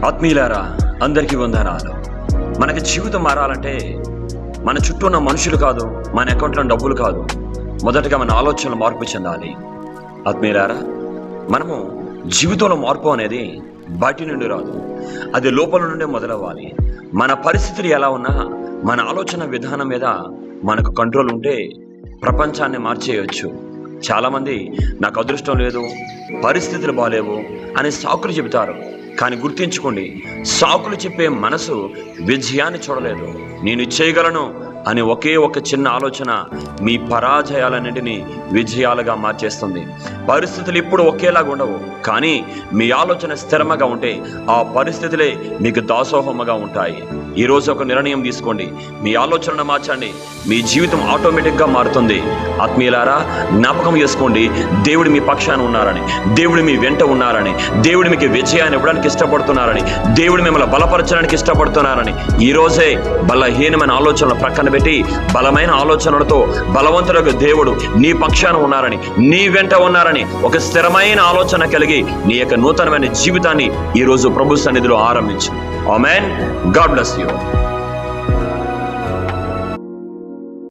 ఆత్మీయులారా, అందరికీ వందనాలు. మనకి జీవితం మారాలంటే మన చుట్టూ ఉన్న మనుషులు కాదు, మన అకౌంట్లో డబ్బులు కాదు, మొదటగా మన ఆలోచనలు మార్పు చెందాలి. ఆత్మీయులారా, మనము జీవితంలో మార్పు అనేది బయటి నుండి రాదు, అది లోపల నుండే మొదలవ్వాలి. మన పరిస్థితులు ఎలా ఉన్నా మన ఆలోచన విధానం మీద మనకు కంట్రోల్ ఉంటే ప్రపంచాన్ని మార్చేయవచ్చు. చాలామంది నాకు అదృష్టం లేదు, పరిస్థితులు బాలేవు అని సాకులు చెబుతారు. కానీ గుర్తించుకోండి, సాకులు చెప్పే మనసు విజయాన్ని చూడలేదు. నేను చేయగలను అని ఒకే ఒక చిన్న ఆలోచన మీ పరాజయాలన్నింటినీ విజయాలుగా మార్చేస్తుంది. పరిస్థితులు ఇప్పుడు ఒకేలాగా ఉండవు, కానీ మీ ఆలోచన స్థిరంగా ఉంటే ఆ పరిస్థితులే మీకు దాసోహముగా ఉంటాయి. ఈరోజు ఒక నిర్ణయం తీసుకోండి, మీ ఆలోచనను మార్చండి, మీ జీవితం ఆటోమేటిక్గా మారుతుంది. ఆత్మీయులారా, జ్ఞాపకం చేసుకోండి, దేవుడు మీ పక్షాన ఉన్నారని, దేవుడు మీ వెంట ఉన్నారని, దేవుడు మీకు విజయాన్ని ఇవ్వడానికి ఇష్టపడుతున్నారని, దేవుడు మిమ్మల్ని బలపరచడానికి ఇష్టపడుతున్నారని. ఈరోజే బలహీనమైన ఆలోచనలు ప్రక్కన పెట్టి బలమైన ఆలోచనలతో బలవంతులకు దేవుడు నీ పక్షాన ఉన్నారని, నీ వెంట ఉన్నారని ఒక స్థిరమైన ఆలోచన కలిగి నీ యొక్క నూతనమైన జీవితాన్ని ఈరోజు ప్రభు సన్నిధిలో ఆరంభించు. ఆమేన్. God bless you.